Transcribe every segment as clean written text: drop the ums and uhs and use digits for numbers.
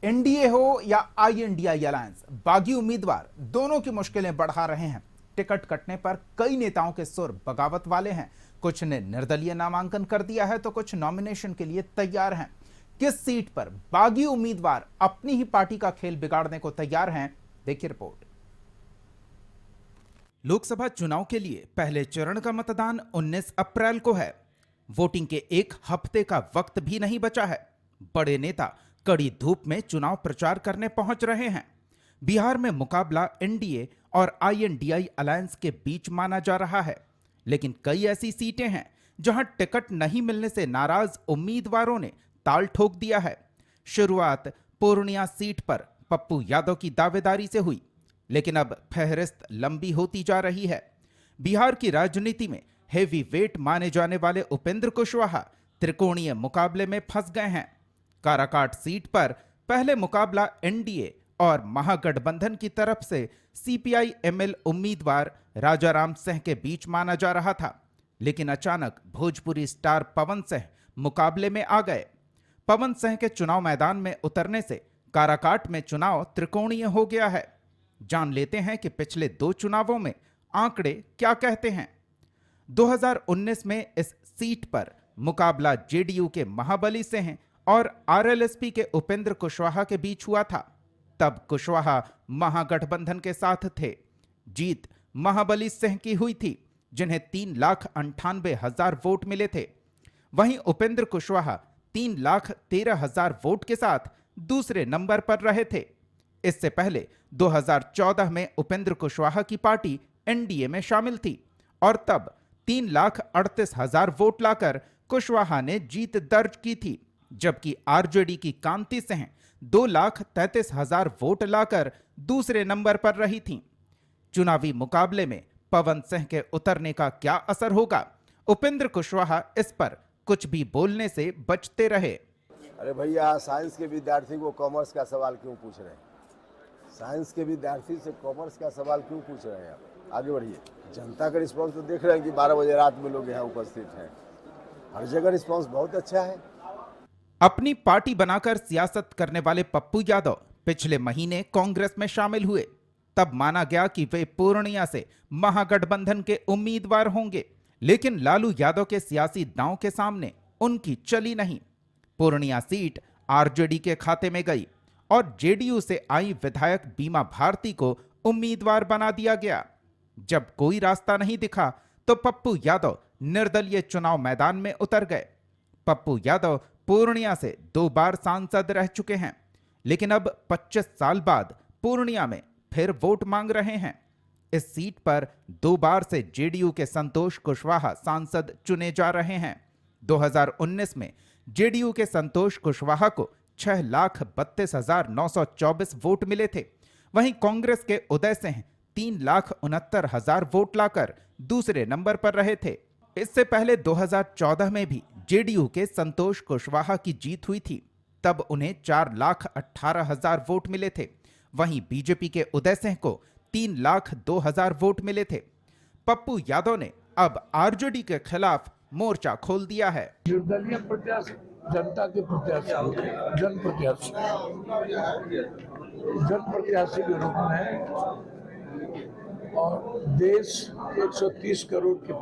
NDA हो या INDI alliance, बागी उम्मीदवार दोनों की मुश्किलें बढ़ा रहे हैं। टिकट कटने पर कई नेताओं के सुर बगावत वाले हैं। कुछ ने निर्दलीय नामांकन कर दिया है तो कुछ नॉमिनेशन के लिए तैयार हैं। किस सीट पर बागी उम्मीदवार अपनी ही पार्टी का खेल बिगाड़ने को तैयार हैं, देखिए रिपोर्ट। लोकसभा चुनाव के लिए पहले चरण का मतदान 19 अप्रैल को है। वोटिंग के एक हफ्ते का वक्त भी नहीं बचा है। बड़े नेता कड़ी धूप में चुनाव प्रचार करने पहुंच रहे हैं। बिहार में मुकाबला एनडीए और आईएनडीआई अलायंस के बीच माना जा रहा है, लेकिन कई ऐसी सीटें हैं जहां टिकट नहीं मिलने से नाराज उम्मीदवारों ने ताल ठोक दिया है। शुरुआत पूर्णिया सीट पर पप्पू यादव की दावेदारी से हुई, लेकिन अब फहरिस्त लंबी होती जा रही है। बिहार की राजनीति में हेवी वेट माने जाने वाले उपेंद्र कुशवाहा त्रिकोणीय मुकाबले में फंस गए हैं। काराकाट सीट पर पहले मुकाबला एनडीए और महागठबंधन की तरफ से सीपीआई एमएल उम्मीदवार राजाराम सिंह के बीच माना जा रहा था, लेकिन अचानक भोजपुरी स्टार पवन सिंह मुकाबले में आ गए। पवन सिंह के चुनाव मैदान में उतरने से काराकाट में चुनाव त्रिकोणीय हो गया है। जान लेते हैं कि पिछले 2 चुनावों में आंकड़े क्या कहते हैं। 2019 में इस सीट पर मुकाबला जेडीयू के महाबली सिंह और आरएलएसपी के उपेंद्र कुशवाहा के बीच हुआ था। तब कुशवाहा महागठबंधन के साथ थे। जीत महाबली सिंह की हुई थी, जिन्हें 3,98,000 वोट मिले थे। वहीं उपेंद्र कुशवाहा 3,13,000 वोट के साथ दूसरे नंबर पर रहे थे। इससे पहले 2014 में उपेंद्र कुशवाहा की पार्टी एनडीए में शामिल थी और तब 3,38,000 वोट लाकर कुशवाहा ने जीत दर्ज की थी, जबकि आरजेडी की कांति सिंह 2,33,000 वोट लाकर दूसरे नंबर पर रही थीं। चुनावी मुकाबले में पवन सिंह के उतरने का क्या असर होगा? उपेंद्र कुशवाहा इस पर कुछ भी बोलने से बचते रहे। अरे भैया, साइंस के विद्यार्थी को कॉमर्स का सवाल क्यों पूछ रहे हैं? साइंस के विद्यार्थी से कॉमर्स का सवाल क्यों पूछ रहे हैं आप? आगे बढ़िए। जनता का रिस्पांस तो देख रहे हैं कि 12 बजे रात में लोग यहाँ उपस्थित हैं। हर जगह रिस्पांस बहुत अच्छा है। अपनी पार्टी बनाकर सियासत करने वाले पप्पू यादव पिछले महीने कांग्रेस में शामिल हुए। तब माना गया कि वे पूर्णिया से महागठबंधन के उम्मीदवार होंगे, लेकिन लालू यादव के सियासी दांव के सामने उनकी चली नहीं। पूर्णिया सीट आरजेडी के खाते में गई और जेडीयू से आई विधायक बीमा भारती को उम्मीदवार बना दिया गया। जब कोई रास्ता नहीं दिखा तो पप्पू यादव निर्दलीय चुनाव मैदान में उतर गए। पप्पू यादव पूर्णिया से 2 बार सांसद रह चुके हैं, लेकिन अब 25 साल बाद पूर्णिया में फिर वोट मांग रहे हैं। इस सीट पर 2 बार से जेडीयू के संतोष कुशवाहा सांसद चुने जा रहे हैं। 2019 में जेडीयू के संतोष कुशवाहा को 6,32,924 वोट मिले थे। वहीं कांग्रेस के उदय सिंह 3,69,000 वोट लाकर दूसरे नंबर पर रहे थे। इससे पहले 2014 में भी जेडीयू के संतोष कुशवाहा की जीत हुई थी। तब उन्हें 4,18,000 वोट मिले थे। वहीं बीजेपी के उदय सिंह को 3,02,000 वोट मिले थे। पप्पू यादव ने अब आरजेडी के खिलाफ मोर्चा खोल दिया है। निर्दलीय प्रत्याशी, जनता के प्रत्याशी, जनप्रत्याशी के रूप में और देश 130 करोड़ के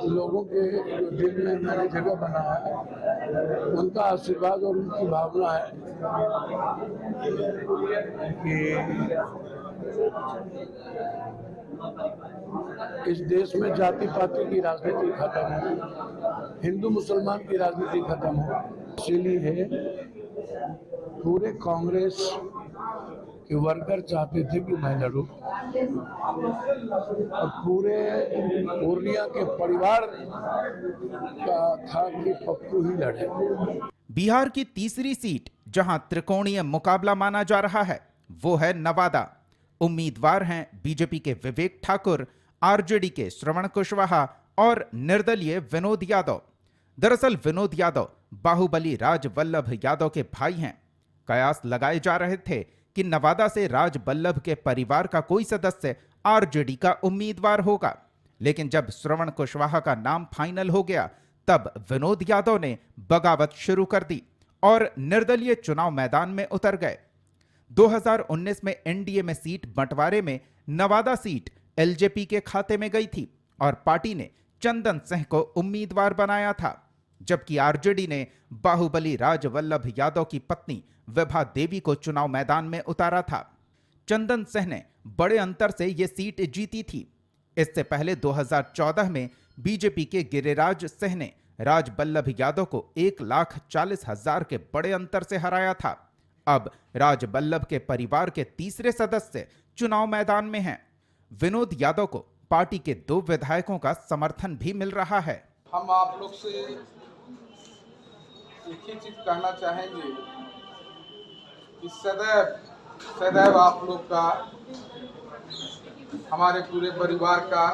लोगों के दिल में मैंने जगह बना है, उनका आशीर्वाद और उनकी भावना है कि इस देश में जाति पाति की राजनीति खत्म हो, हिंदू मुसलमान की राजनीति खत्म हो। इसीलिए पूरे कांग्रेस के वर्कर चाहते थे कि मैं लड़ूं और पूरे पूर्णिया के परिवार का था कि पप्पू ही लड़े। बिहार की तीसरी सीट जहां त्रिकोणीय मुकाबला माना जा रहा है, वो है नवादा। उम्मीदवार हैं बीजेपी के विवेक ठाकुर, आरजेडी के श्रवण कुशवाहा और निर्दलीय विनोद यादव। दरअसल विनोद यादव बाहुबली राज वल्लभ यादव के भाई हैं। कयास लगाए जा रहे थे कि नवादा से राज वल्लभ के परिवार का कोई सदस्य आरजेडी का उम्मीदवार होगा, लेकिन जब श्रवण कुशवाहा का नाम फाइनल हो गया, तब विनोद यादव ने बगावत शुरू कर दी और निर्दलीय चुनाव मैदान में उतर गए। 2019 में एनडीए में सीट बंटवारे में नवादा सीट एलजेपी के खाते में गई थी और पार्टी ने चंदन सिंह को उम्मीदवार बनाया था, जबकि आरजेडी ने बाहुबली राजवल्लभ यादव की पत्नी विभा देवी को चुनाव मैदान में उतारा था। चंदन सिंह ने बड़े अंतर से यह सीट जीती थी। इससे पहले 2014 में बीजेपी के गिरिराज सिंह ने राजवल्लभ यादव को 1,40,000 के बड़े अंतर से हराया था। अब राजवल्लभ के परिवार के तीसरे सदस्य चुनाव मैदान में हैं। विनोद यादव को पार्टी के 2 विधायकों का समर्थन भी मिल रहा है। हम आप लोग से एक ही चीज कहना चाहेंगे कि सदैव आप लोग का, हमारे पूरे परिवार का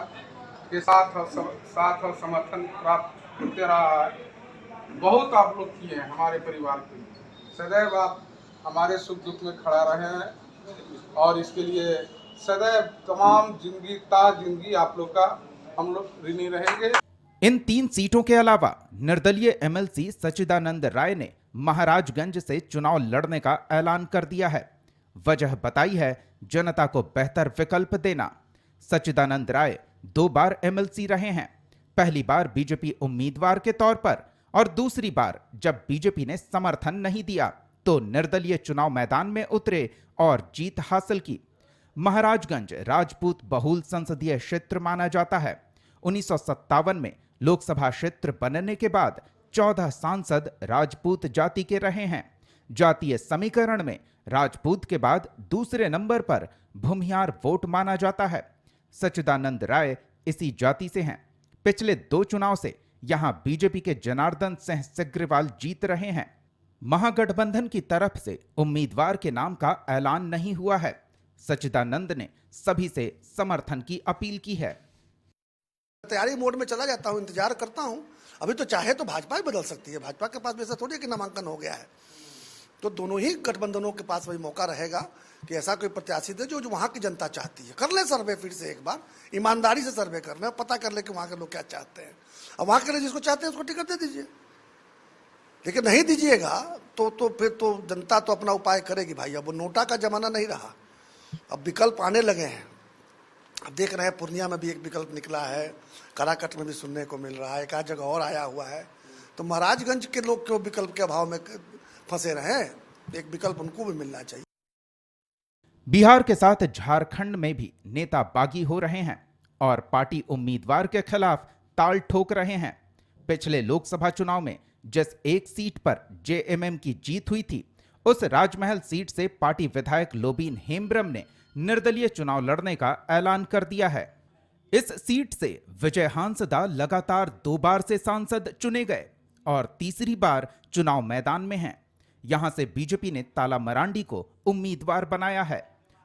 के साथ और समर्थन प्राप्त होते रहा है। बहुत आप लोग किए हैं हमारे परिवार के लिए। सदैव आप हमारे सुख दुख में खड़ा रहे हैं और इसके लिए सदैव तमाम जिंदगी आप लोग का हम लोग ऋणी रहेंगे। इन 3 सीटों के अलावा निर्दलीय एमएलसी सच्चिदानंद राय ने महाराजगंज से चुनाव लड़ने का ऐलान कर दिया है। वजह बताई है जनता को बेहतर विकल्प देना। सच्चिदानंद राय 2 बार एमएलसी रहे हैं, पहली बार बीजेपी उम्मीदवार के तौर पर और दूसरी बार जब बीजेपी ने समर्थन नहीं दिया तो निर्दलीय चुनाव मैदान में उतरे और जीत हासिल की। महाराजगंज राजपूत बहुल संसदीय क्षेत्र माना जाता है। 1957 में लोकसभा क्षेत्र बनने के बाद 14 सांसद राजपूत जाति के रहे हैं। जातीय समीकरण में राजपूत के बाद दूसरे नंबर पर भूमिहार वोट माना जाता है। सच्चिदानंद राय इसी जाति से हैं। पिछले 2 चुनाव से यहां बीजेपी के जनार्दन सिंह सिग्रीवाल जीत रहे हैं। महागठबंधन की तरफ से उम्मीदवार के नाम का ऐलान नहीं हुआ है। सच्चिदानंद ने सभी से समर्थन की अपील की है। तैयारी मोड में चला जाता हूं, इंतजार करता हूं। अभी तो चाहे तो भाजपा ही बदल सकती है। भाजपा के पास वैसा थोड़ी कि नामांकन हो गया है, तो दोनों ही गठबंधनों के पास वही मौका रहेगा कि ऐसा कोई प्रत्याशी दे जो वहां की जनता चाहती है। कर ले सर्वे, फिर से एक बार ईमानदारी से सर्वे कर ले, पता कर ले कि वहां के लोग क्या चाहते हैं। अब वहां के लोग जिसको चाहते हैं उसको टिकट दे दीजिए, लेकिन नहीं दीजिएगा तो फिर तो जनता तो अपना उपाय करेगी भाई। अब वो नोटा का जमाना नहीं रहा, अब विकल्प आने लगे हैं। अब देख रहे हैं पूर्णिया में भी एक विकल्प निकला है, कराकट में भी सुनने को मिल रहा है, एक आध जगह और आया हुआ है। तो महाराजगंज के लोग क्यों विकल्प के अभाव में फंसे रहे? एक विकल्प उनको भी मिलना चाहिए। बिहार के साथ झारखंड में भी नेता बागी हो रहे हैं और पार्टी उम्मीदवार के खिलाफ ताल ठोक रहे हैं। पिछले लोकसभा चुनाव में जिस एक सीट पर जेएमएम की जीत हुई थी, उस राजमहल सीट से पार्टी विधायक लोबीन हेम्ब्रम ने निर्दलीय चुनाव लड़ने का ऐलान कर दिया है। इस सीट से विजय हांसदा लगातार 2 बार से सांसद चुने गए और तीसरी बार चुनाव मैदान में हैं। यहां से बीजेपी ने ताला मरांडी को उम्मीदवार बनाया है।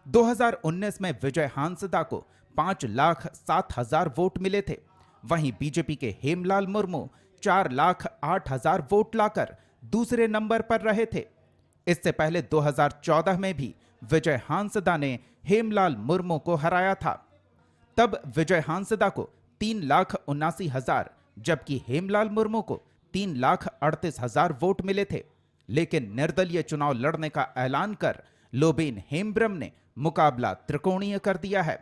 2019 में विजय हांसदा को 5,07,000 वोट मिले थे। वहीं बीजेपी के हेमलाल मुर्मू 4,08,000 वोट लाकर दूसरे नंबर पर रहे थे। इससे पहले 2014 में भी विजय हांसदा ने हेमलाल मुर्मू को हराया था। तब विजय हांसदा को 3,79,000 जबकि हेमलाल मुर्मू को 3,38,000 वोट मिले थे। लेकिन निर्दलीय चुनाव लड़ने का ऐलान कर लोबीन हेम्ब्रम ने मुकाबला त्रिकोणीय कर दिया है।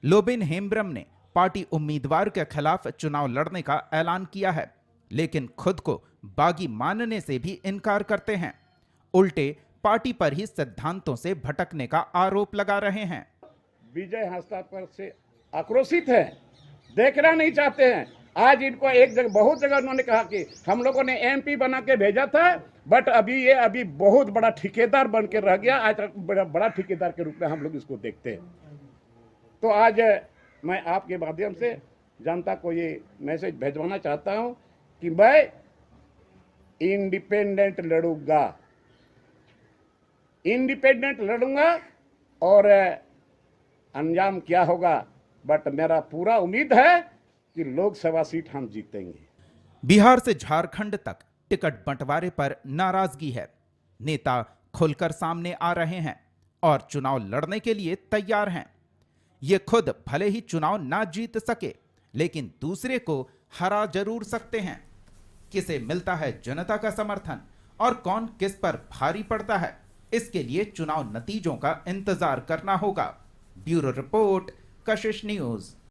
लोबीन हेम्ब्रम ने पार्टी उम्मीदवार के खिलाफ चुनाव लड़ने का ऐलान किया है, लेकिन खुद को बागी मानने से भी इनकार करते हैं। उल्टे पार्टी पर ही सिद्धांतों से भटकने का आरोप लगा रहे हैं। विजय हांसदा पर से आक्रोशित है, देखना नहीं चाहते हैं। आज इनको एक जगह, बहुत जगह उन्होंने कहा कि हम लोगों ने एमपी बना के भेजा था, बट अभी बहुत बड़ा ठेकेदार बन के रह गया। आज बड़ा ठेकेदार के रूप में हम लोग इसको देखते हैं। तो आज मैं आपके माध्यम से जनता को ये मैसेज भेजवाना चाहता हूं कि मैं इंडिपेंडेंट लड़ूंगा और अंजाम क्या होगा, बट मेरा पूरा उम्मीद है कि लोकसभा सीट हम जीतेंगे। बिहार से झारखंड तक टिकट बंटवारे पर नाराजगी है। नेता खुलकर सामने आ रहे हैं और चुनाव लड़ने के लिए तैयार हैं। ये खुद भले ही चुनाव ना जीत सके, लेकिन दूसरे को हरा जरूर सकते हैं। किसे मिलता है जनता का समर्थन और कौन किस पर भारी पड़ता है, इसके लिए चुनाव नतीजों का इंतजार करना होगा। ब्यूरो रिपोर्ट, कशिश न्यूज।